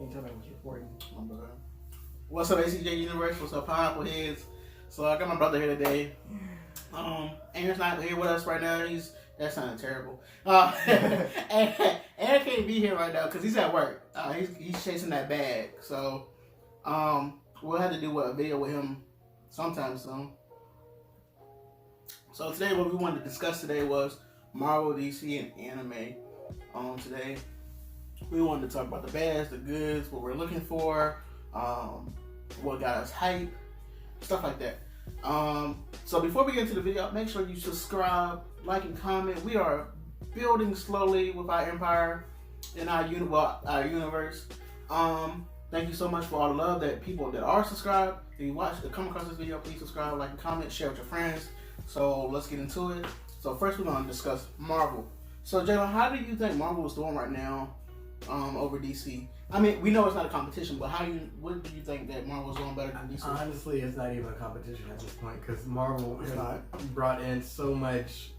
Anytime I was recording. What's up, ACJ Universe? What's up, Pineapple Heads? So I got my brother here today. Aaron's not here with us right now. That sounded terrible. Aaron can't be here right now because he's at work. He's chasing that bag. So we'll have to do a video with him sometime soon. So today, what we wanted to discuss today was Marvel, DC, and anime. Today we wanted to talk about the bads, the goods, what we're looking for, what got us hype, stuff like that. So before we get into the video, make sure you subscribe, like, and comment. We are building slowly with our empire in our universe. Thank you so much for all the love that people that are subscribed. If you come across this video, please subscribe, like, and comment, share with your friends. So let's get into it. So first we're going to discuss Marvel. So Jalen, how do you think Marvel is doing right now over DC? I mean, we know it's not a competition, but what do you think that Marvel's doing better than DC? Honestly, it's not even a competition at this point because Marvel brought in so much.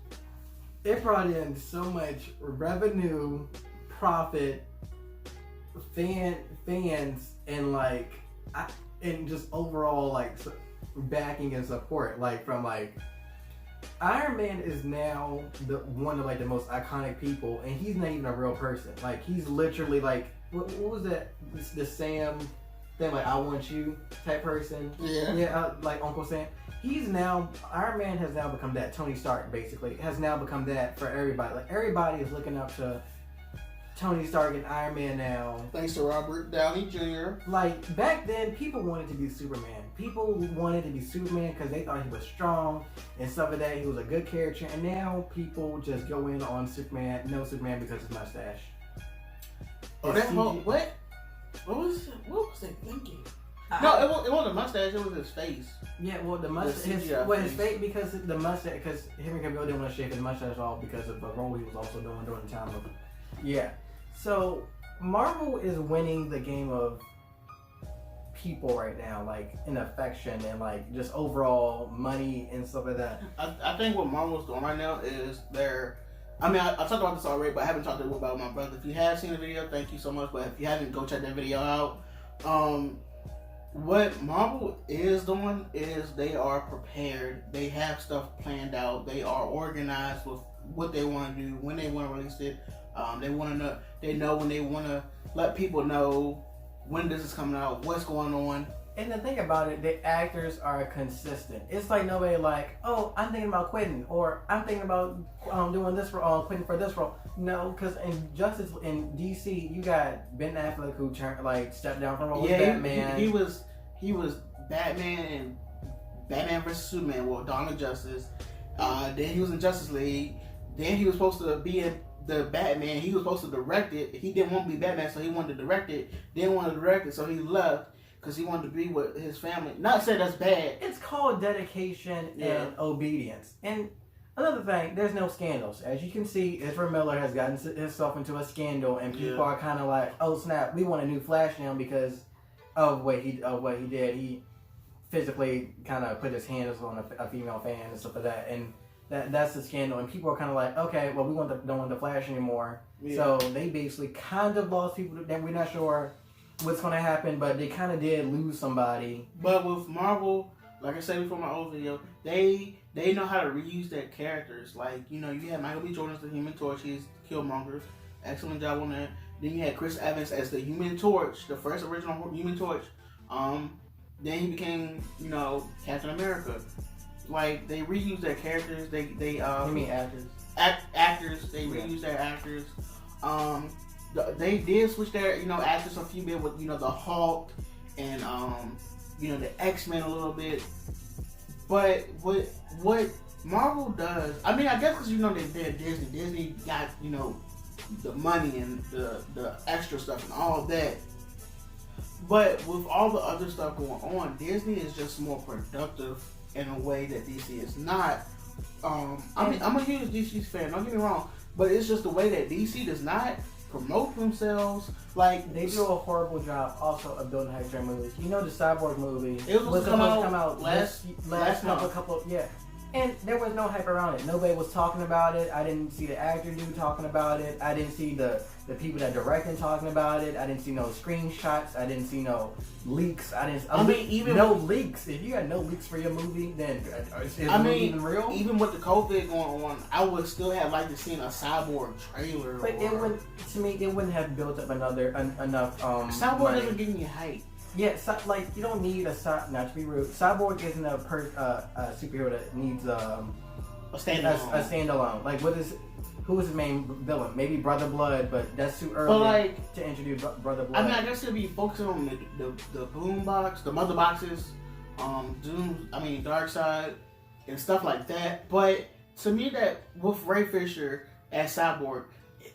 It brought in so much revenue, profit, fans, and and just overall backing and support. From Iron Man is now one of the most iconic people, and he's not even a real person. He's literally what was that? The Sam thing, I want you type person. Yeah. Uncle Sam. Iron Man has now become that. Tony Stark basically has now become that for everybody. Everybody is looking up to Tony Stark and Iron Man now. Thanks to Robert Downey Jr. Back then, people wanted to be Superman. People wanted to be Superman because they thought he was strong and stuff like that. He was a good character. And now people just go in on Superman, no Superman because his mustache. Oh, what? What was they thinking? No, it wasn't a mustache. It was his face. Yeah, well, the mustache. His face because the mustache. Because Henry Cavill didn't want to shave his mustache off because of the role he was also doing during the time of. Yeah. So Marvel is winning the game of people right now, in affection and just overall money and stuff like that. I think what Marvel's doing right now is I talked about this already, but I haven't talked about my brother. If you have seen the video, thank you so much. But if you haven't, go check that video out. What Marvel is doing is they are prepared. They have stuff planned out. They are organized with what they want to do, when they want to release it. They know when they want to let people know when this is coming out, what's going on. And the thing about it, the actors are consistent. It's nobody oh, I'm thinking about quitting, or I'm thinking about doing this role, quitting for this role. No, because in DC, you got Ben Affleck who stepped down from role with Batman. He was Batman and Batman vs Superman, Dawn of Justice. Then he was in Justice League. Then he was supposed to be in the Batman. He was supposed to direct it. He didn't want to be Batman, so he wanted to direct it. Didn't want to direct it, so he left. Because he wanted to be with his family. Not say that's bad. It's called dedication and obedience. And another thing, there's no scandals. As you can see, Ezra Miller has gotten himself into a scandal, and people are kind of oh snap, we want a new Flash now because of what he did. He physically kind of put his hands on a female fan and stuff like that, and that's the scandal. And people are kind of okay, well, don't want the Flash anymore. Yeah. So they basically kind of lost people that we're not sure what's going to happen, but they kind of did lose somebody. But with Marvel, like I said before my old video, they know how to reuse their characters. You had Michael B. Jordan as the Human Torch. He's Killmonger. Excellent job on that. Then you had Chris Evans as the Human Torch, the first original Human Torch. Then he became, Captain America. They reuse their characters. You mean actors? Actors. They reuse their actors. They did switch their, actors a few bit with, the Hulk and, the X-Men a little bit. But what Marvel does, I guess because, they're Disney. Disney got, the money and the extra stuff and all of that. But with all the other stuff going on, Disney is just more productive in a way that DC is not. I'm a huge DC fan, don't get me wrong. But it's just the way that DC does not promote themselves. They do a horrible job also of building hype movies. The Cyborg movie was supposed to come out last couple And there was no hype around it. Nobody was talking about it. I didn't see the actor dude talking about it. I didn't see the people that directed talking about it. I didn't see no screenshots. I didn't see no leaks. Even no leaks. If you got no leaks for your movie, then is the movie even real? Even with the COVID going on, I would still have liked to see a Cyborg trailer. But it wouldn't have built up enough. Cyborg doesn't give me hype. Yeah, like you don't need not to be rude. Cyborg isn't a superhero that needs a standalone. Like who is his main villain? Maybe Brother Blood, but that's too early to introduce Brother Blood. I mean, I guess it'd be focusing on the boom box, the mother boxes, Darkseid and stuff like that. But to me, that with Ray Fisher as Cyborg,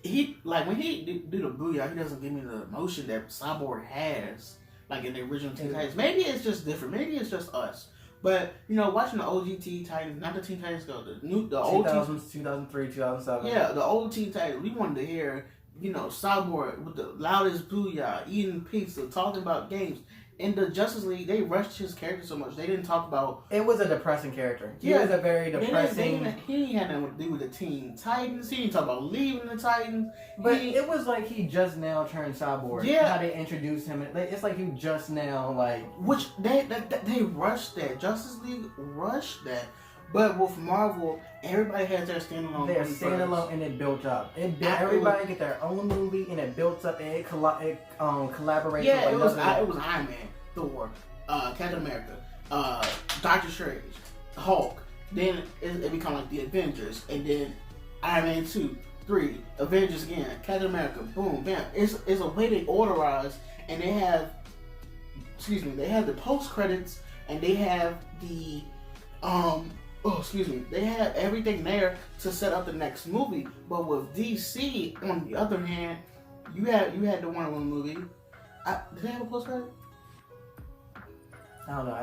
he when he do the booyah, he doesn't give me the emotion that Cyborg has. Like in the original Teen Titans. Maybe it's just different. Maybe it's just us. But, watching the OG Teen Titans, not the Teen Titans Go, the old 2003, 2007. Yeah, the old Teen Titans. We wanted to hear, Cyborg with the loudest booyah, eating pizza, talking about games. In the Justice League, they rushed his character so much. They didn't talk about... It was a depressing character. He was a very depressing... He had nothing to do with the Teen Titans. He didn't talk about leaving the Titans. But it was like he just now turned Cyborg. Yeah. How they introduced him. It's like he just now, Which, they rushed that. Justice League rushed that. But with Marvel, everybody has their standalone. They're standalone and it built up. Everybody get their own movie and it built up and it collaborates. Yeah, it was Iron Man, Thor, Captain America, Doctor Strange, Hulk. Then it become like the Avengers, and then Iron Man 2, 3, Avengers again, Captain America, boom, bam. It's a way they orderize, and they have the post credits, and they have the they have everything there to set up the next movie. But with DC, on the other hand, you had the Wonder Woman movie. Did they have a post credit? I don't know.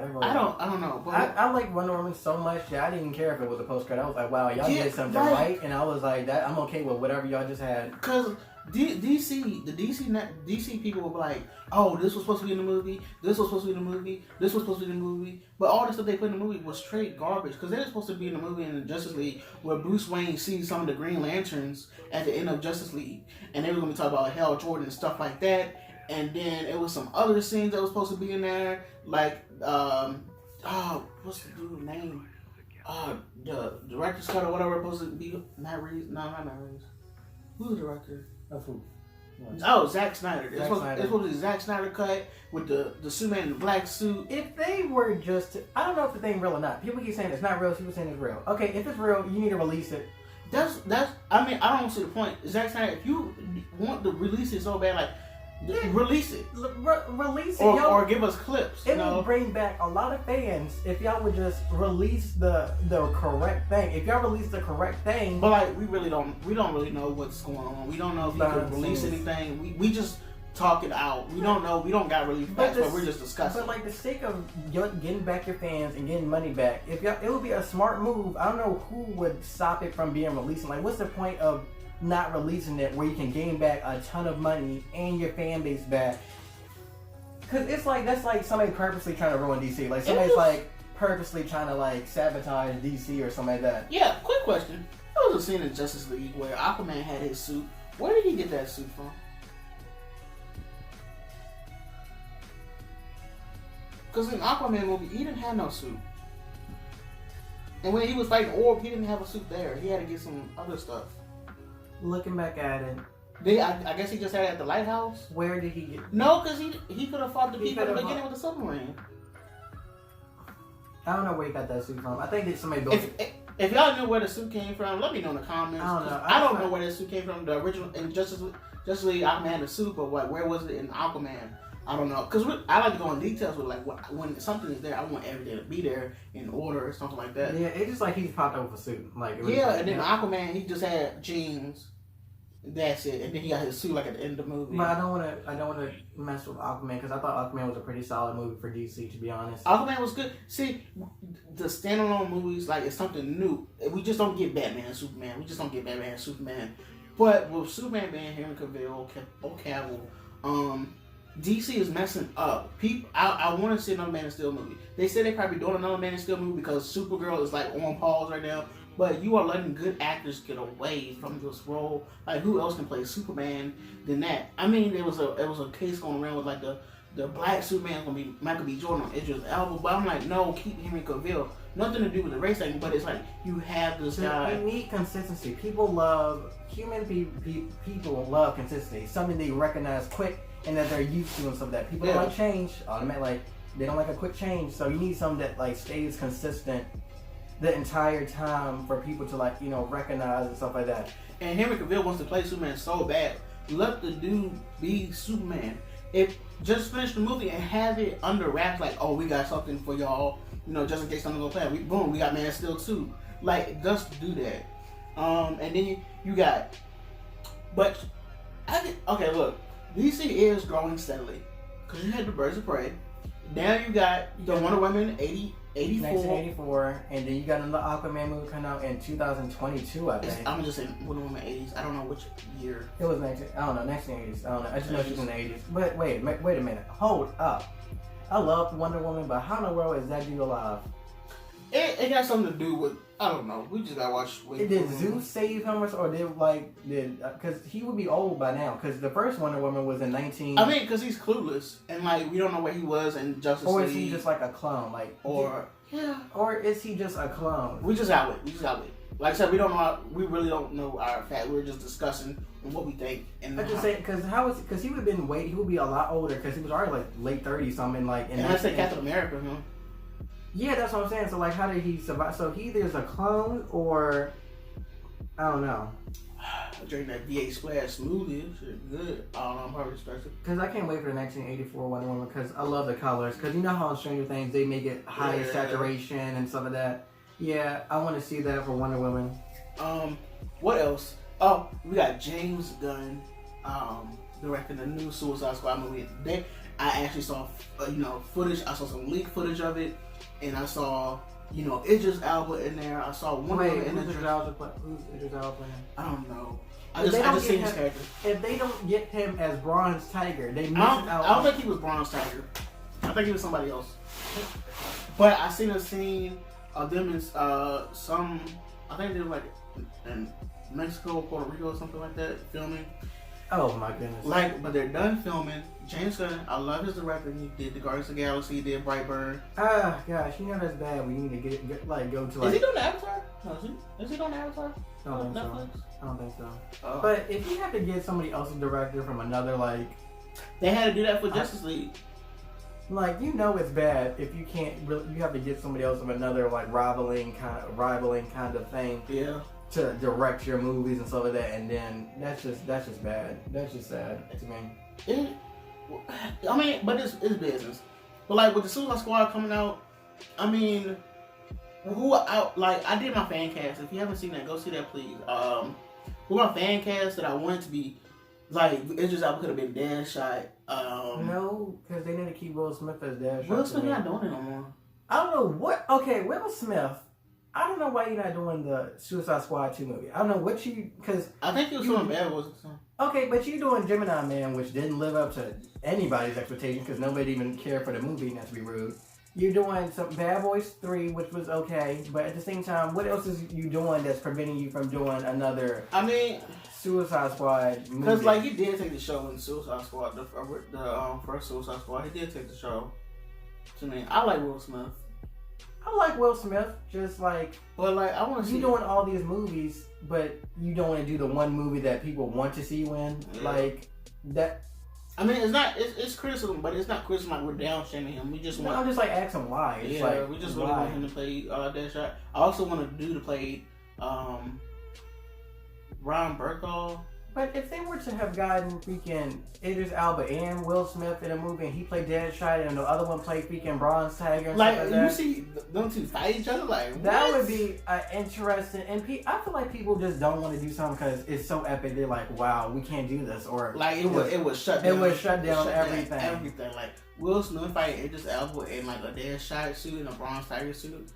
I don't know. But I like Wonder Woman so much that I didn't even care if it was a post credit. I was like, wow, y'all did something right, and I was like, that I'm okay with whatever y'all just had. Because DC people were like, oh, this was supposed to be in the movie, this was supposed to be in the movie, this was supposed to be in the movie, but all the stuff they put in the movie was straight garbage, because they were supposed to be in the movie in the Justice League where Bruce Wayne sees some of the Green Lanterns at the end of Justice League, and they were going to talk about Hal Jordan and stuff like that, and then it was some other scenes that was supposed to be in there, like, what's the dude's name? The director's cut or whatever was supposed to be, Matt Reeves, no, not Matt Reeves. Who's the director? Zack Snyder. It's supposed to be Zack Snyder cut with the Superman in the black suit. If they were I don't know if the thing real or not. People keep saying it's not real. People saying it's real. Okay, if it's real, you need to release it. I don't see the point. Zack Snyder, if you want to release it so bad, release it. Release it. Or give us clips. It will bring back a lot of fans if y'all would just release the correct thing. If y'all release the correct thing. But we don't really know what's going on. We don't know if you could release anything. We just talk it out. We don't know. We don't got really facts, but we're just discussing. But the sake of getting back your fans and getting money back, it would be a smart move. I don't know who would stop it from being released. What's the point of not releasing it where you can gain back a ton of money and your fan base back? Because that's like somebody purposely trying to ruin DC. Somebody's purposely trying to sabotage DC or something like that. Yeah, quick question. There was a scene in Justice League where Aquaman had his suit. Where did he get that suit from? Because in Aquaman movie, he didn't have no suit. And when he was fighting Orb, he didn't have a suit there. He had to get some other stuff. Looking back at it, I guess he just had it at the lighthouse. Where did he get? No, because he could have fought the people at the beginning with the submarine. I don't know where he got that suit from. I think that somebody built it. If y'all knew where the suit came from, let me know in the comments. I don't know. I don't know where that suit came from. The original in Justice League, Aquaman had the suit, but where was it in Aquaman? I don't know. Because I like to go in details with when something is there, I want everything to be there in order or something like that. Yeah, it's just like he's popped up with a suit. And then Aquaman, he just had jeans. That's it, and then he got his suit at the end of the movie. But I don't want to mess with Aquaman because I thought Aquaman was a pretty solid movie for DC, to be honest. Aquaman was good. See, the standalone movies it's something new. We just don't get Batman and Superman. We just don't get Batman and Superman. But with Superman being Henry Cavill, DC is messing up. People, I want to see another Man of Steel movie. They said they probably doing another Man of Steel movie because Supergirl is like on pause right now. But you are letting good actors get away from this role. Like, who else can play Superman than that? I mean, it was a case going around with like the black Superman gonna be Michael B. Jordan on Idris Elba. But I'm like, no, keep Henry Cavill. Nothing to do with the race thing. But it's like you have this guy. We need consistency. People love people love consistency. Something they recognize quick and that they're used to and stuff like that. People don't like change. Automatically, like they don't like a quick change. So you need something that like stays consistent the entire time for people to like, you know, recognize and stuff like that. And Henry Cavill wants to play Superman so bad. Let the dude be Superman. If just finish the movie and have it under wraps, like, oh, we got something for y'all, you know, just in case something go play. We got Man of Steel 2. Like, just do that. And then you got, but okay, look, DC is growing steadily because you had the Birds of Prey. Now you got the Wonder Woman 1984, and then you got another Aquaman movie coming out in 2022, I think. I'm just saying Wonder Woman 80s. I don't know which year. It was 1980s. I don't know. I just know she's in the 80s. But wait a minute. Hold up. I love Wonder Woman, but how in the world is that dude alive? It got something to do with, I don't know. We just gotta watch. Did Zeus save him, or did because he would be old by now? Because the first Wonder Woman was in 19. I mean, because he's clueless and like we don't know where he was in Justice League. Or is he just like a clone? Or is he just a clone? We just got wait. Like I said, we really don't know our fact. We're just discussing what we think. And I just say because he would have been he would be a lot older because he was already like late 30s something like. And I say Captain America, huh? Yeah, that's what I'm saying. So, like, how did he survive? So, he either is a clone or... I don't know. Drink that V8 Splash smoothie. Shit, good. I don't know. I'm probably stressed. Because I can't wait for the 1984 Wonder Woman because I love the colors. Because you know how in Stranger Things they make it high saturation and stuff like that. Yeah, I want to see that for Wonder Woman. What else? Oh, we got James Gunn directing the new Suicide Squad movie. I actually saw, footage. I saw some leaked footage of it. And I saw, Idris Elba in there. I saw one of them. Who's Idris Elba playing? I don't know. I just seen his character. If they don't get him as Bronze Tiger, they miss out. I don't think he was Bronze Tiger. I think he was somebody else. But I seen a scene of them in I think they were like in Mexico, Puerto Rico, or something like that, filming. Oh my goodness! But they're done filming. James Gunn, I love his director. He did the Guardians of the Galaxy. He did Brightburn. Gosh, that's bad. We need to go to. Is he doing Avatar? No, is he doing Avatar? I don't think Netflix? so. I don't think so. Oh. But if you have to get somebody else's director from another they had to do that for Justice League. It's bad if you can't really. You have to get somebody else from another rivaling kind of thing. Yeah. To direct your movies and stuff like that, and then that's just bad. That's just sad to me. But it's business. But with the Suicide Squad coming out, I did my fan cast. If you haven't seen that, go see that, please. With my fan cast that I wanted to be Idris Elba could have been Deadshot. No, because they need to keep Will Smith as Deadshot. Will Smith not doing it no more. I don't know what. Okay, Will Smith. I don't know why you're not doing the Suicide Squad 2 movie. I don't know what because I think he was doing bad, wasn't he? Okay, but you're doing Gemini Man, which didn't live up to anybody's expectations because nobody even cared for the movie, not to be rude. You're doing some Bad Boys 3, which was okay, but at the same time, what else is you doing that's preventing you from doing another Suicide Squad movie? Because he did take the show in Suicide Squad, the first Suicide Squad. He did take the show. To me, I like Will Smith. I like Will Smith, but I want to see you doing all these movies, but you don't want to do the one movie that people want to see you in, that. It's not. It's criticism, but it's not criticism. We're down shaming him. We just want. I'm just asking why. It's we just really want him to play Deadshot. I also want to do to play Ron Berthal. But if they were to have gotten freaking Idris Elba and Will Smith in a movie and he played Deadshot and the other one played freaking Bronze Tiger and stuff like that. You see them two fight each other that would be interesting. And I feel like people just don't want to do something because it's so epic. They're like, wow, we can't do this. Or it was shut down. It was shut down everything. Everything. Will Smith fighting Idris Elba in a Deadshot suit and a Bronze Tiger suit.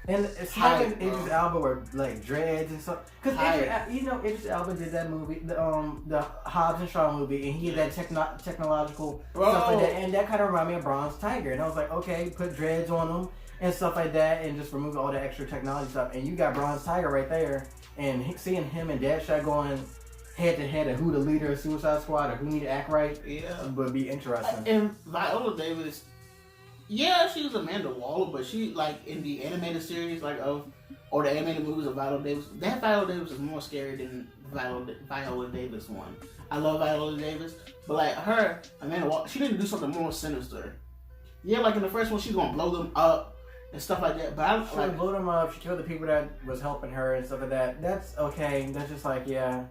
And it's having Idris Elba with like dreads and stuff. Because Idris Elba did that movie, the Hobbs and Shaw movie, and he had that technological stuff like that, and that kind of reminded me of Bronze Tiger. And I was like, okay, put dreads on him and stuff like that, and just remove all the extra technology stuff. And you got Bronze Tiger right there, and seeing him and Deadshot going head to head of who the leader of Suicide Squad or who need to act right, would be interesting. And Viola Davis. Yeah, she was Amanda Waller, but she, like, in the animated series, or the animated movies of Viola Davis, that Viola Davis is more scary than Viola Davis one. I love Viola Davis, but, like, her, Amanda Waller, she didn't do something more sinister. Yeah, like, in the first one, she's gonna blow them up and stuff like that, but she blew them up, she killed the people that was helping her and stuff like that. That's okay, that's just like, yeah.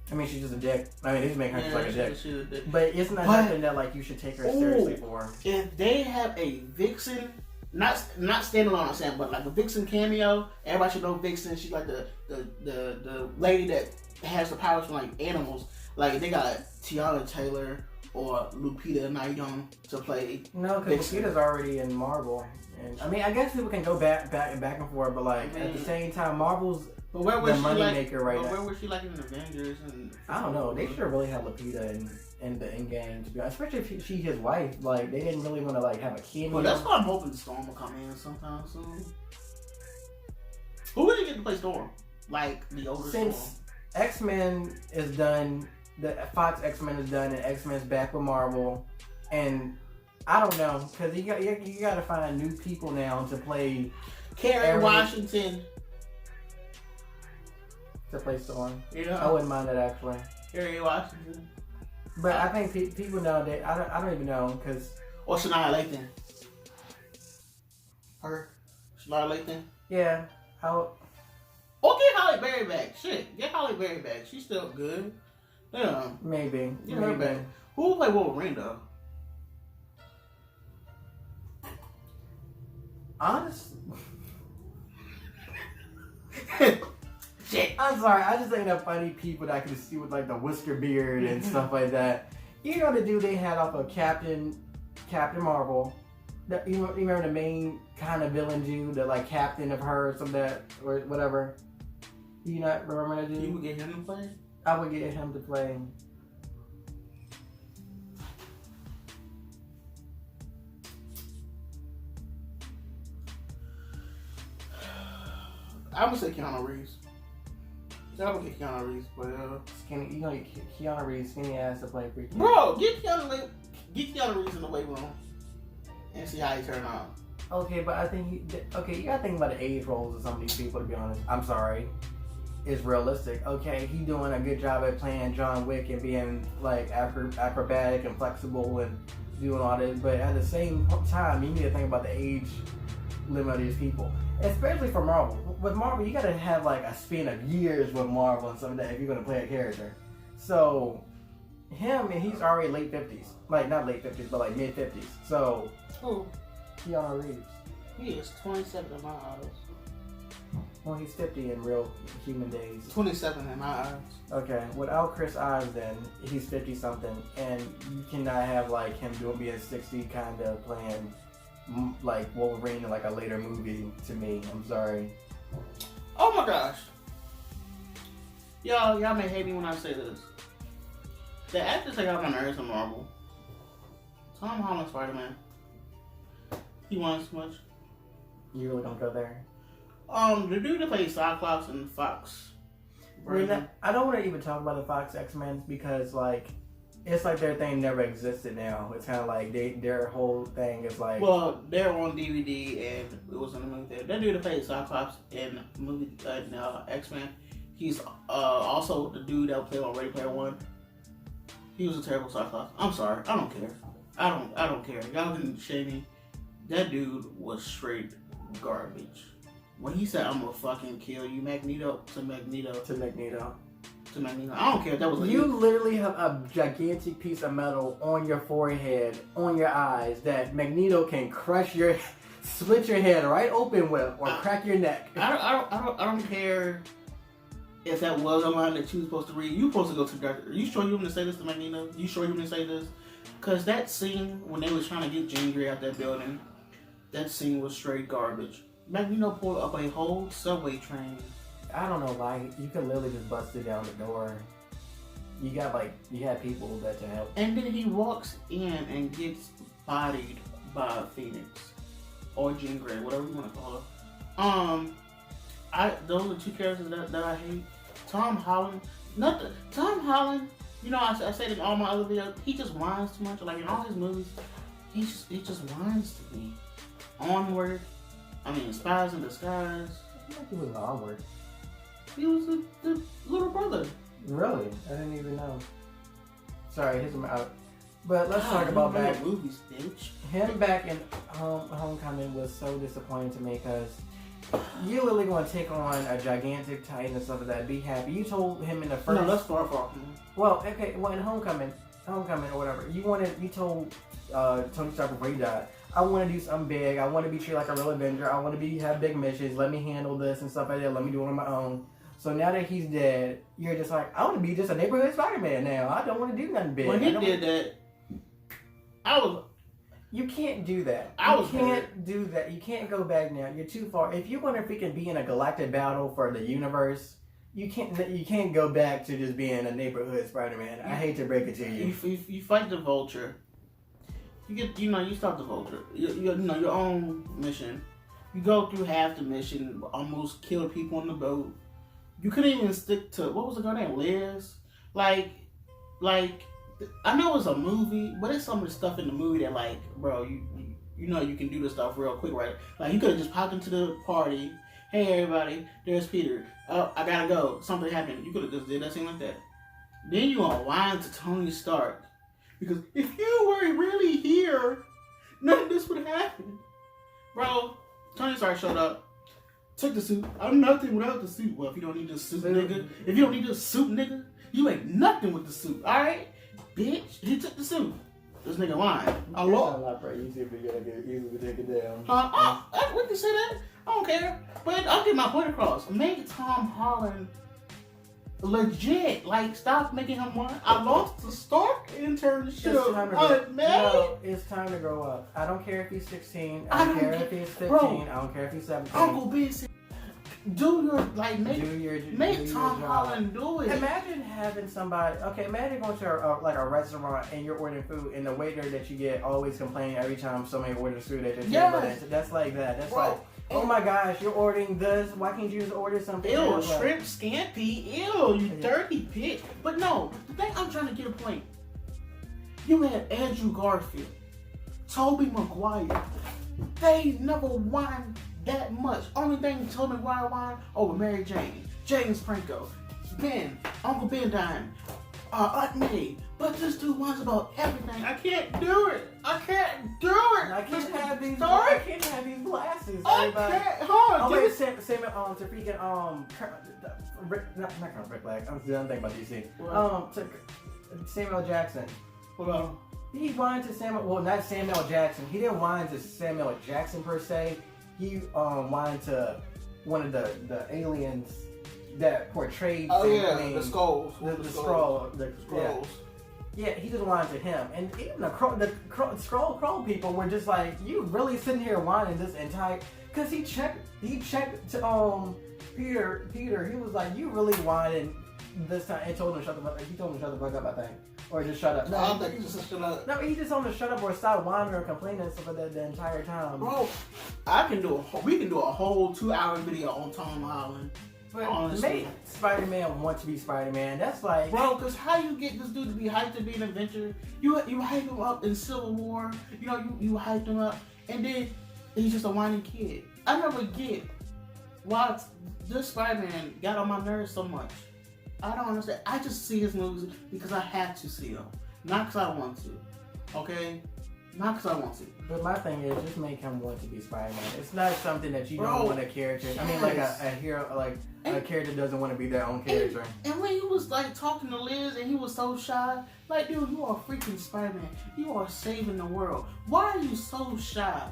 I mean, she's just a dick. I mean, they just make her just like a dick. She's a dick. But it's not nothing that like you should take her seriously for. If they have a Vixen, not standalone, I'm saying, but like a Vixen cameo, everybody should know Vixen. She's like the lady that has the powers from like animals. Like if they got Tiana Taylor or Lupita Nyong'o to play. No, because Lupita's already in Marvel, and I mean, I guess people can go back and forth, but like at the same time, Marvel's. But where was the money maker right now. Where was she like in the Avengers? And I don't know. They should have really had Lupita in the end game, to be honest. Especially if she's his wife. Like they didn't really want to like have a kid. Well, that's why I'm hoping Storm will come in sometime soon. Who would you get to play Storm? Like the older Storm. Since X-Men is done, the Fox X-Men is done, and X-Men's back with Marvel, and I don't know because you got to find new people now to play. Carrey Washington. To play Storm. Yeah. I wouldn't mind that actually. Carrey Washington. But I think people nowadays, I don't even know because. Or Shania Lathan. Her. Shania Lathan. Yeah. Or get Halle Berry back. Shit. Get Halle Berry back. She's still good. Yeah. Maybe. Get her back. Who will play Wolverine though? Honestly. Shit. I'm sorry, I just think of funny people that I can see with like the whisker beard and stuff like that. You know the dude they had off of Captain Marvel. You remember the main kind of villain dude, the like captain of her or something that or whatever. Do you not remember that dude? You would get him to play? I would get him to play. I would say Keanu Reeves. I would get Keanu Reeves, but skinny. You know, Keanu Reeves, skinny ass to play for you. Bro, get Keanu Reeves in the weight room and see how he turn out. Okay, but I think you gotta think about the age rolls of some of these people. To be honest, I'm sorry, it's realistic. Okay, he doing a good job at playing John Wick and being like acrobatic and flexible and doing all this, but at the same time, you need to think about the age limit of these people. Especially for Marvel. With Marvel, you gotta have like a span of years with Marvel and something like that if you're gonna play a character. So, him, and he's already late 50s. Like, not late 50s, but like mid 50s. So, who? Keanu Reeves. He is 27 in my eyes. Well, he's 50 in real human days. 27 in my eyes. Okay, without Chris Evans, then he's 50 something, and you cannot have like him being 60, kind of playing like Wolverine in like a later movie. To me, I'm sorry. Oh my gosh, y'all may hate me when I say this. The actors that got my nerves in Marvel. Tom Holland Spider-Man. He wants too much. You really don't go there. The dude that plays Cyclops in the Fox. I don't want to even talk about the Fox X-Men because like it's like their thing never existed now. It's kind of like their whole thing is like. Well, they're on DVD and it was in the movie there. That dude that plays Cyclops in the movie X-Men. He's also the dude that played on Ready Player One. He was a terrible Cyclops. I'm sorry. I don't care. I don't care. Y'all can shame me. That dude was straight garbage. When he said, "I'm gonna fucking kill you, Magneto," to Magneto. I don't care if that was. You literally have a gigantic piece of metal on your forehead, on your eyes, that Magneto can split your head right open with, or crack your neck. I don't care if that was a line that you were supposed to read. You supposed to go to the doctor. Are you sure you want to say this to Magneto? You sure you want to say this? Because that scene when they was trying to get Jean Grey out that building, that scene was straight garbage. like pull up a whole subway train. I don't know why. You could literally just bust it down the door. You had people that to help. And then he walks in and gets bodied by a Phoenix or Jean Grey, whatever you want to call her. Those are two characters that I hate. Tom Holland. Tom Holland. I said in all my other videos, he just whines too much. Like in all his movies, he just whines to me. Onward. Spies in Disguise. I feel like he was in Onward. He was the little brother. Really? I didn't even know. Sorry, here's my out. But let's talk about back movies, bitch. Him back in Homecoming was so disappointing to me because you literally going to take on a gigantic titan and stuff like that. Be happy. You told him in the first. No, that's far from him. Well, okay. Well, in Homecoming or whatever, you told Tony Stark before he died, I want to do something big. I want to be treated like a real Avenger. I want to have big missions. Let me handle this and stuff like that. Let me do it on my own. So now that he's dead, you're just like, I want to be just a neighborhood Spider-Man now. I don't want to do nothing big. When he did that, You can't do that. Do that. You can't go back now. You're too far. If you want to freaking be in a galactic battle for the universe, you can't go back to just being a neighborhood Spider-Man. I hate to break it to you. You fight the Vulture. You start the Vulture. Your own mission. You go through half the mission, almost kill people on the boat. You couldn't even stick to, what was the girl name? Liz? Like, I know it's a movie, but it's some of the stuff in the movie that, like, bro, you can do this stuff real quick, right? Like, you could have just popped into the party. Hey, everybody, there's Peter. Oh, I gotta go. Something happened. You could have just did that scene like that. Then you gonna whine to Tony Stark. Because if you were really here, none of this would happen. Bro, Tony Stark showed up. Took the suit. I'm nothing without the suit. Well, if you don't need the suit, nigga. If you don't need the suit, nigga, you ain't nothing with the suit. Alright? Bitch. He took the suit. This nigga lying. I lost. I'm not for YouTube to get easily take it down. We can say that. I don't care. But I'll get my point across. Make Tom Holland legit. Like, stop making him whine. I lost the Stark internship. No, it's time to grow up. I don't care if he's 16. I don't care if he's 15. Bro, I don't care if he's 17. Uncle Ben said, make Tom Holland do it. Imagine having somebody. Okay, imagine going to a restaurant and you're ordering food and the waiter that you get always complaining every time somebody orders food at your table. That's like that. That's like, oh my gosh, you're ordering this. Why can't you just order something? Ew, shrimp scampi. Ew, you dirty bitch. But no, the thing I'm trying to get a point. You had Andrew Garfield, Tobey Maguire. They never whined that much. Only thing Tobey Maguire whined over Mary Jane, James Franco, Ben, Uncle Ben dying, Aunt May. But this dude whines about everything. I can't do it. I can't have these glasses. I can't. Hold wait, Sam, to freaking not Rick Black. I'm done thinking about DC. To Samuel Jackson. What about him? He whined to Samuel. Well, not Samuel Jackson. He didn't whine to Samuel Jackson per se. He whined to one of the aliens that portrayed. The skulls. The scrolls. Yeah, he just whined to him, and even the scroll people were just like, "You really sitting here whining this entire?" Because he checked to Peter. He was like, "You really whining this time?" And told him to shut the fuck. He told him to shut the fuck up, I think, or just shut up. No, I don't think he just said shut up. No, he just told him to shut up or stop whining or complaining and stuff like that the entire time. Bro, we can do a whole 2-hour video on Tom Holland. But make Spider-Man want to be Spider-Man. That's like, bro, because how you get this dude to be hyped to be an Avenger? You hype him up in Civil War. You hyped him up, and then he's just a whiny kid. I never get why this Spider-Man got on my nerves so much. I don't understand. I just see his movies because I have to see them, not because I want to. Okay, not because I want to. But my thing is, just make him want to be Spider-Man. It's not something that you don't want a character. Yes. I mean, like a hero, like a character doesn't want to be their own character. And when he was like talking to Liz and he was so shy, like, dude, you are freaking Spider-Man. You are saving the world. Why are you so shy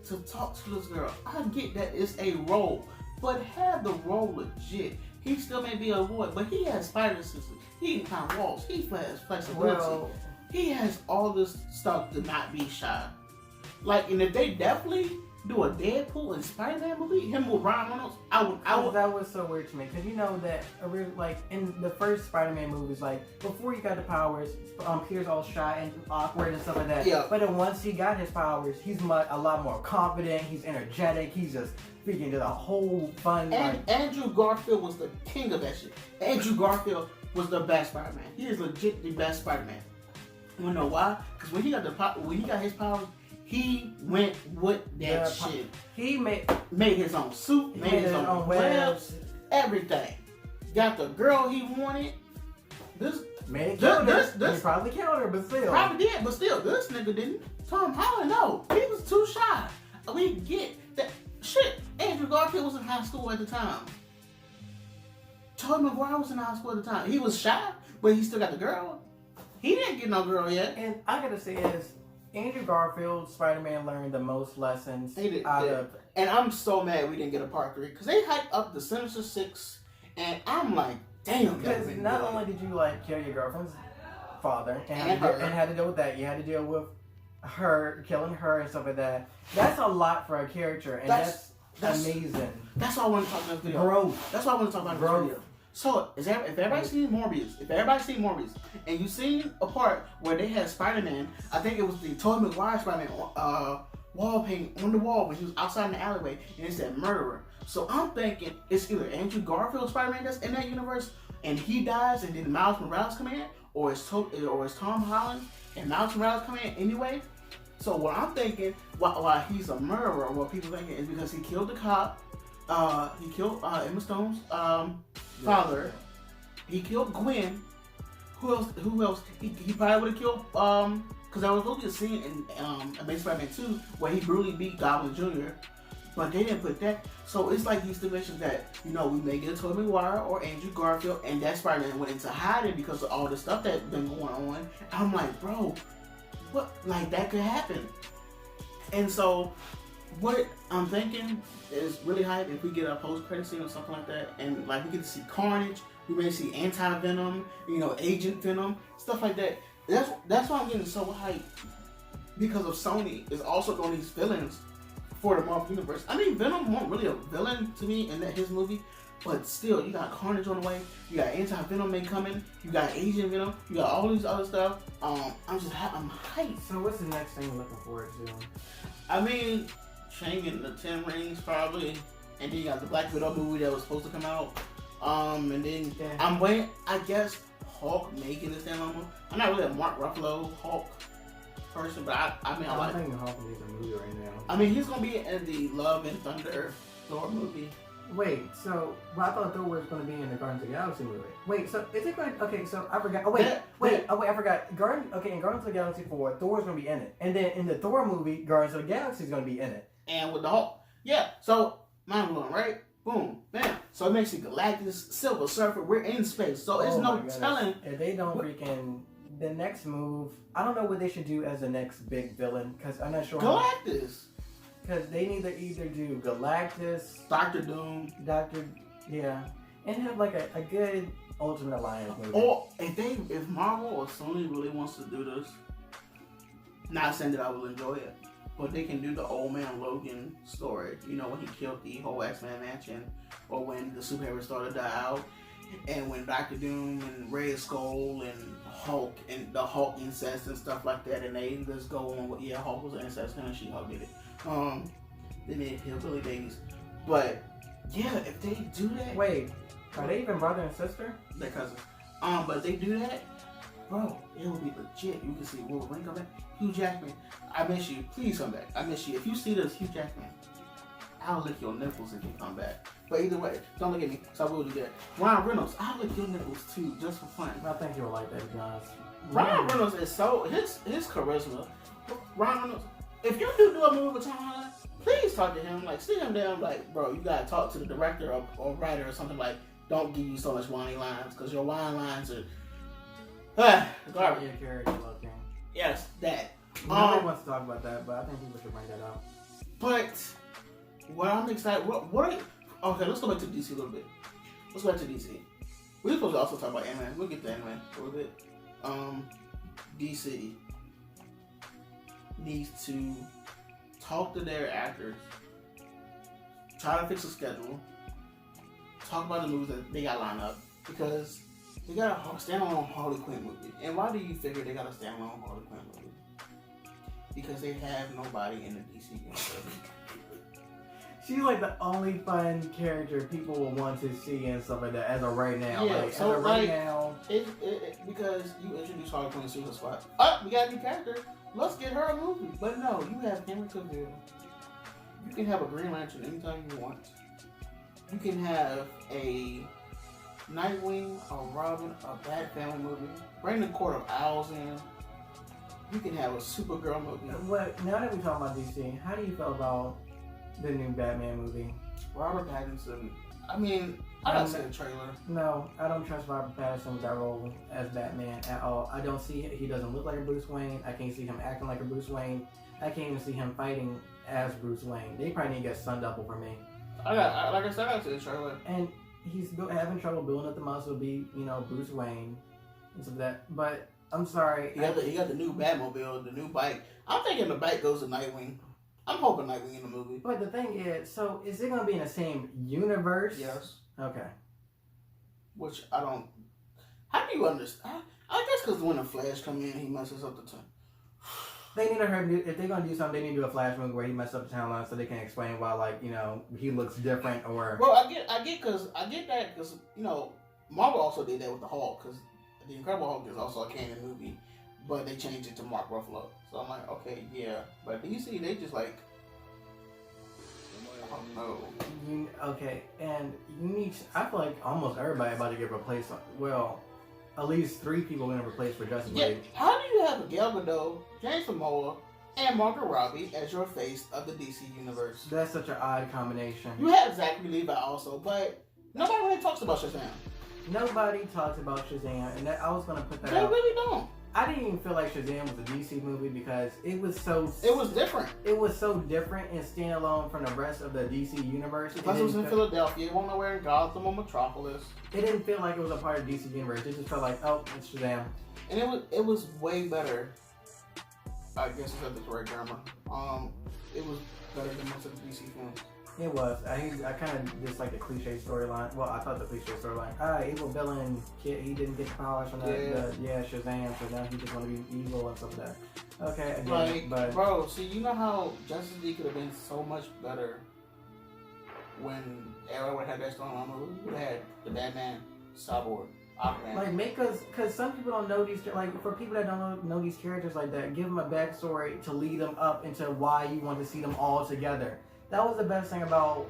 to talk to this girl? I get that it's a role, but have the role legit. He still may be a boy, but he has spider senses. He can climb walls. He has flexibility. Well, he has all this stuff to not be shy. Like, and if they definitely do a Deadpool and Spider-Man movie? Him with Ryan Reynolds? I would. That was so weird to me because you know that like in the first Spider-Man movies, like before he got the powers, Peter's all shy and awkward and stuff like that. Yeah. But then once he got his powers, he's a lot more confident. He's energetic. He's just speaking to the whole fun. And Andrew Garfield was the king of that shit. Andrew Garfield was the best Spider-Man. He is legit the best Spider-Man. You wanna know why? Because when he got his powers, he went with that shit. He made his own suit, made his own webs, everything. Got the girl he wanted. He probably killed her, but still. Probably did, but still, this nigga didn't. Tom Holland, no. He was too shy. We get that shit. Andrew Garfield was in high school at the time. Tobey Maguire was in high school at the time. He was shy, but he still got the girl. He didn't get no girl yet. And I gotta say is, Andrew Garfield, Spider-Man learned the most lessons out of. And I'm so mad we didn't get a part 3 because they hyped up the Sinister Six, and I'm like, damn. Because not only did you like kill your girlfriend's father and had to deal with that, you had to deal with her killing her and stuff like that. That's a lot for a character, and that's amazing. That's why I want to talk about this video. Growth. That's why I want to talk about this video. So, if everybody's seen Morbius, and you seen a part where they had Spider-Man, I think it was the Tobey Maguire Spider-Man wall paint on the wall when he was outside in the alleyway, and it said murderer. So I'm thinking it's either Andrew Garfield Spider-Man that's in that universe, and he dies, and then Miles Morales come in, or it's Tom Holland and Miles Morales come in anyway. So what I'm thinking, why he's a murderer, what people thinking is because he killed the cop. He killed Emma Stone's father. He killed Gwen. Who else? He probably would have killed because I was looking at a scene in Amazing Spider-Man 2 where he brutally beat Goblin Jr. But they didn't put that. So it's like these dimensions that, we may get a Tobey Maguire or Andrew Garfield, and that Spider-Man went into hiding because of all the stuff that's been going on. And I'm like, bro, what? Like, that could happen. And so what I'm thinking is really hype if we get a post-credit scene or something like that, and like we get to see Carnage, we may see Anti-Venom, Agent Venom, stuff like that. That's why I'm getting so hyped, because of Sony is also doing these villains for the Marvel Universe. I mean, Venom wasn't really a villain to me in his movie, but still, you got Carnage on the way, you got Anti-Venom coming, you got Agent Venom, you got all these other stuff. I'm hyped. So what's the next thing you're looking forward to? I mean, Shang and the 10 Rings probably, and then you got the Black Widow movie that was supposed to come out. And then I'm waiting. I guess Hulk making this damn movie. I'm not really a Mark Ruffalo Hulk person, but I don't think Hulk needs a movie right now. I mean, he's gonna be in the Love and Thunder Thor movie. Wait, so I thought Thor was going to be in the Guardians of the Galaxy movie. Wait, so is it going? Okay, so I forgot. I forgot. in Guardians of the Galaxy 4, Thor's going to be in it, and then in the Thor movie, Guardians of the Galaxy is going to be in it. And with the Hulk, yeah. So mind blowing, right? Boom, bam. So it makes you Galactus, Silver Surfer. We're in space, so it's no telling if they don't freaking. The next move, I don't know what they should do as the next big villain, because I'm not sure. Galactus. Because they need to either do Galactus, Doctor Doom, and have like a good Ultimate Alliance movie. Or if Marvel or Sony really wants to do this, not saying that I will enjoy it, but they can do the Old Man Logan story. When he killed the whole X-Men mansion, or when the superheroes started to die out, and when Doctor Doom and Red Skull and Hulk and the Hulk incest and stuff like that, and they just go on with Hulk was an incest and She-Hulk did it. They made hillbilly babies, but if they do that, wait, are they even brother and sister? They're cousins. But if they do that, bro, it would be legit. You can see Wolverine come back, Hugh Jackman. I miss you. Please come back. I miss you. If you see this, Hugh Jackman, I'll lick your nipples if you come back. But either way, don't look at me, so I will do that. Ryan Reynolds, I'll lick your nipples too, just for fun. I think you'll like that, to be honest. Ryan Reynolds is so his charisma. Ryan Reynolds. If you do a movie with Tom Holland, please talk to him. Like, sit him down. Like, bro, you gotta talk to the director or writer or something. Like, don't give you so much whiny lines, because your whiny lines are garbage. Yeah, character looking. Yes, that. Nobody wants to talk about that, but I think people should bring that up. But what I'm excited. Okay, let's go back to DC a little bit. Let's go back to DC. We're supposed to also talk about anime. We'll get to anime a little bit. DC needs to talk to their actors, try to fix a schedule, talk about the movies that they got lined up, because they got a standalone Harley Quinn movie. And why do you figure they got a standalone Harley Quinn movie? Because they have nobody in the DC universe. She's like the only fun character people will want to see and stuff like that as of right now. Yeah, like, so as of right now, because you introduced Harley Quinn to Suicide Squad. We got a new character. Let's get her a movie. But no, you have Henry Cavill. You can have a Green Lantern anytime you want. You can have a Nightwing, a Robin, a Bat Family movie. Bring the Court of Owls in. You can have a Supergirl movie. What? Now that we talk about DC, how do you feel about the new Batman movie? Robert Pattinson. I mean, I gotta see the trailer. No, I don't trust Robert Pattinson with that role as Batman at all. I don't see he doesn't look like a Bruce Wayne. I can't see him acting like a Bruce Wayne. I can't even see him fighting as Bruce Wayne. They probably need to get Sun Double for me. Like I said, I gotta see the trailer. And he's having trouble building up the muscle to be, Bruce Wayne and stuff like that. But I'm sorry. He got the new Batmobile, the new bike. I'm thinking the bike goes to Nightwing. I'm hoping Nightwing in the movie. But the thing is, so is it going to be in the same universe? Yes. Okay. Which I don't. How do you understand? I guess because when the Flash come in, he messes up the time. They need to if they're going to do something, they need to do a Flash movie where he messes up the timeline so they can explain why, like, he looks different or. Well, I get that because Marvel also did that with the Hulk, because the Incredible Hulk is also a canon movie, but they changed it to Mark Ruffalo. So I'm like, okay, yeah, but DC they just like, I don't know. Okay, and I feel like almost everybody about to get replaced. Well, at least 3 people are going to replace for Justice League. How do you have Gal Gadot, James Momoa, and Margot Robbie as your face of the DC universe? That's such an odd combination. You have Zachary Levi also, but nobody really talks about Shazam. Nobody talks about Shazam, and I was going to put that out. They really don't. I didn't even feel like Shazam was a DC movie because it was so... It was different. It was so different and standalone from the rest of the DC universe. Plus it was in Philadelphia. It wasn't nowhere in Gotham or Metropolis. It didn't feel like it was a part of DC universe. It just felt like, oh, it's Shazam. And it was way better. I guess I said the correct grammar. It was better than most of the DC films. It was. I kind of dislike the cliche storyline. Well, I thought the cliche storyline. Evil villain kid. He didn't get the powers from Shazam. So now he just want to be evil and stuff like that. Okay, again, but bro, see, you know how Justice League could have been so much better when Arrow would have that storyline. We would have had the Batman, Cyborg, Aquaman. Like, because some people don't know these. Like, for people that don't know these characters like that, give them a backstory to lead them up into why you want to see them all together. That was the best thing about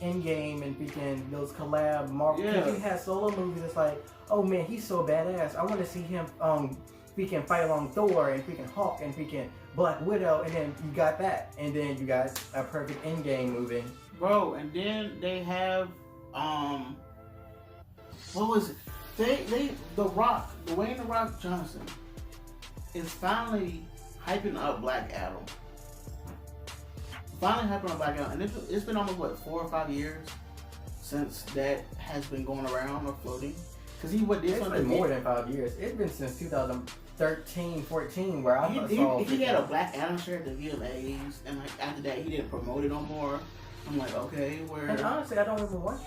Endgame and freaking those collab Marvel. Because you had solo movies. It's like, oh man, he's so badass. I want to see him freaking fight along Thor and freaking Hulk and freaking Black Widow. And then you got that, and then you got a perfect Endgame movie, bro. And then they have what was it? The Rock, Dwayne The Rock Johnson, is finally hyping up Black Adam. And it's been almost 4 or 5 years since that has been going around or floating. Because he did it's something been more than 5 years. It's been since 2013, 14, where I saw he had a Black Adam shirt at the VMAs, and like after that he didn't promote it no more. I'm like, okay, where? And honestly, I don't even want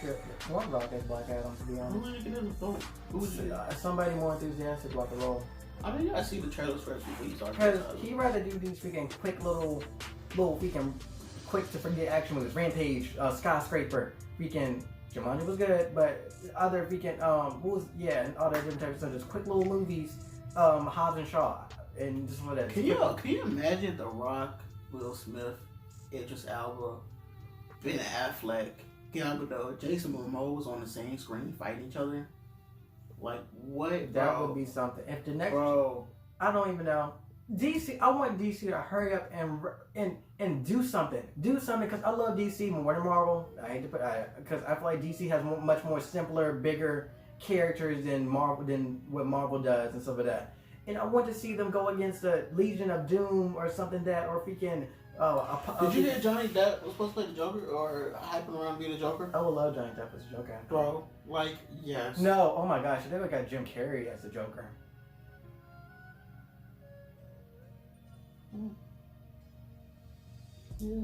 Rock as Black Adam, to be honest. Who really did vote? Who was it? Somebody more enthusiastic about the role. I mean, I see the trailers first before you start. Because he rather do these freaking quick little freaking quick to forget action movies. Rampage, Skyscraper, freaking Jumanji was good, but other freaking and all that different types of stuff. Just quick little movies, Hobbs and Shaw, and just whatever. Can you imagine The Rock, Will Smith, Idris Elba, Ben Affleck, Gal Gadot, Jason Momoa was on the same screen fighting each other? Like what? That would be something. If the next, I don't even know. DC, I want DC to hurry up and do something. Do something, because I love DC more than Marvel. I hate to put because I feel like DC has much more simpler, bigger characters than what Marvel does and stuff like that. And I want to see them go against the Legion of Doom or something or freaking. Did you hear Johnny Depp was supposed to play the Joker or hyping around to be the Joker? I would love Johnny Depp as a Joker. Bro, like, yes. No, oh my gosh, they got Jim Carrey as the Joker. Yeah.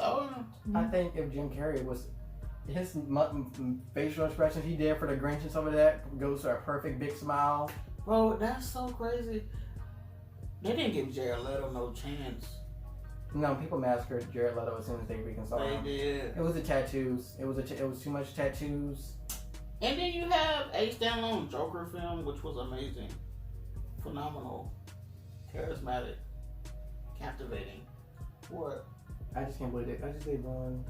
Oh, I think if Jim Carrey was his facial expressions he did for the Grinch and some of that goes to a perfect big smile. Bro, that's so crazy. They didn't give Jared Leto no chance. No, people massacred Jared Leto as soon as they freaking saw him. They did. It was the tattoos. It was too much tattoos. And then you have a standalone Joker film, which was amazing, phenomenal, charismatic, captivating. What? I just can't believe it. I just they ruined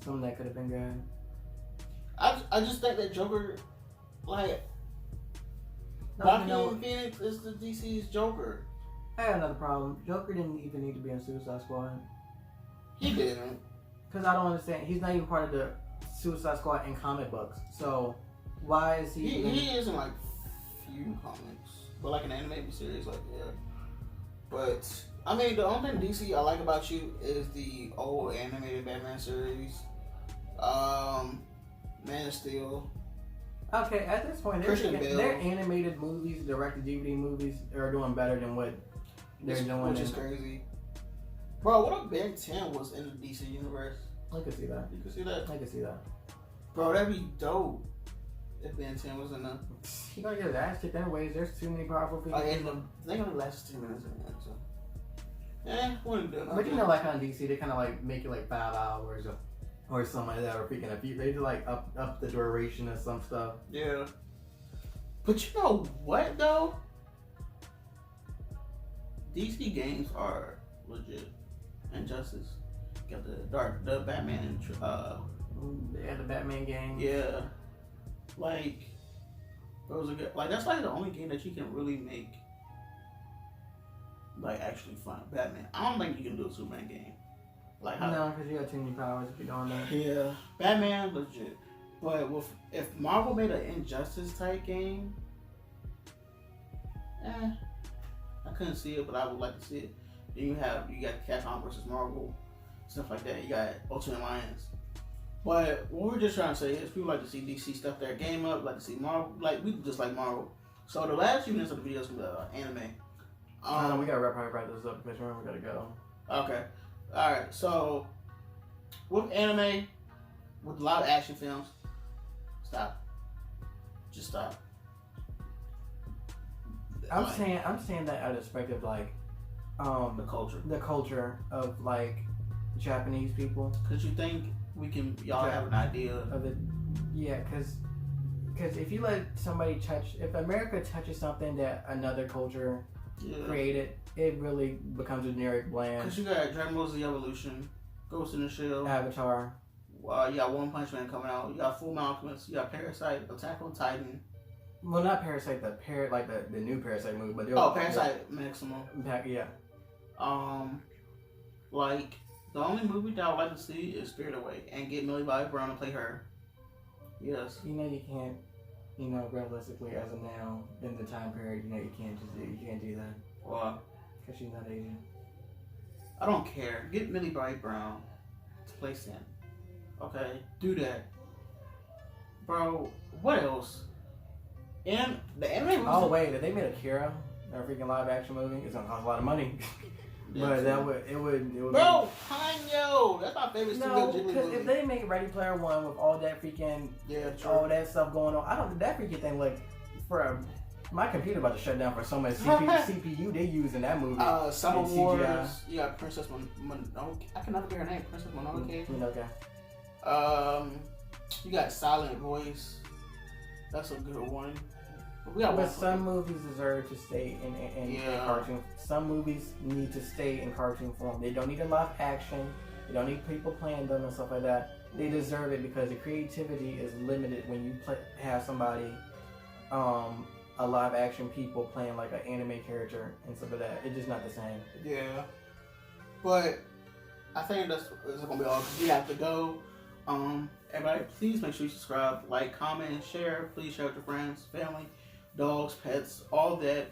something that could have been good. I just think that Joker, like, Joaquin Phoenix is the DC's Joker. I have another problem. Joker didn't even need to be in Suicide Squad. He didn't. Because I don't understand. He's not even part of the Suicide Squad in comic books. So why is he? He is in like few comics, but like an animated series, like yeah. But I mean, the only thing DC I like about you is the old animated Batman series, Man of Steel. Okay, at this point, their animated movies, direct-to-DVD movies, are doing better than what they're doing. Which is crazy. Bro, what if Ben 10 was in the DC Universe? I can see that. You can see that? I can see that. Bro, that'd be dope if Ben 10 was in the... He gonna get his ass kicked anyways. There's too many powerful people. They're gonna last 2 minutes in there, so... wouldn't do it. But you know, like on DC, they kind of like make it like 5 hours or something like that, or freaking a few. They do like up the duration of some stuff. Yeah. But you know what though? DC games are legit. Injustice. Got the Batman. Yeah, the Batman game. Yeah. Like, it was a good. Like that's like the only game that you can really make. Like actually fun. Batman. I don't think you can do a Superman game. Like no, because you got too many powers if you're doing that. Yeah, Batman legit. But if Marvel made an Injustice type game, I couldn't see it, but I would like to see it. Then you got Capcom versus Marvel, stuff like that. You got Ultimate Alliance. But what we're just trying to say is people like to see DC stuff their game up, like to see Marvel, like we just like Marvel. So the last few minutes of the video is from the anime. We gotta wrap this up because we gotta go. Okay. Alright, so with anime, with a lot of action films, stop. Just stop. I'm saying that out of perspective, like, the culture of like Japanese people. Cause you think y'all have an idea of it? Yeah, cause if you let somebody if America touches something that another culture created, it really becomes a generic bland. Cause you got Dragon Ball Z Evolution, Ghost in the Shell, Avatar. You got One Punch Man coming out. You got Full Metal Alchemist. You got Parasite, Attack on Titan. Well, not Parasite, the new Parasite movie, but Parasite Maximum. Yeah. Like the only movie that I would like to see is Spirit Away and get Millie Bobby Brown to play her. Yes. You know you can't. You know, realistically, as of now, in the time period, you know you can't do that. Why? Because she's not Asian. I don't care. Get Millie Bobby Brown to play Sin. Okay, do that, bro. What else? And the anime. Oh wait, if they made Akira, a freaking live action movie, it's gonna cost a lot of money. But it would. Bro, Hanyo, that's my favorite Studio Ghibli because movie. if they make Ready Player One with all that freaking all that stuff going on, I don't think that freaking thing my computer about to shut down for so much CPU they use in that movie. Summer Wars. You got Princess Mononoke. I cannot think of her name. Princess Mononoke. Okay. You got Silent Voice. That's a good one. But some movies deserve to stay in cartoon. Some movies need to stay in cartoon form. They don't need a live action. They don't need people playing them and stuff like that. They deserve it because the creativity is limited when you have somebody, a live action people playing like an anime character and stuff like that. It's just not the same. Yeah. But I think that's gonna be all because we have to go. Everybody, please make sure you subscribe, like, comment, and share. Please share with your friends, family, dogs, pets, all that.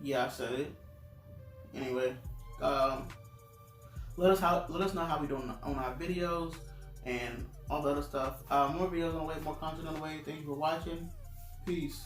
Yeah, I said it. Anyway, let us know how we doing on our videos and all the other stuff. More videos on the way, more content on the way. Thank you for watching. Peace.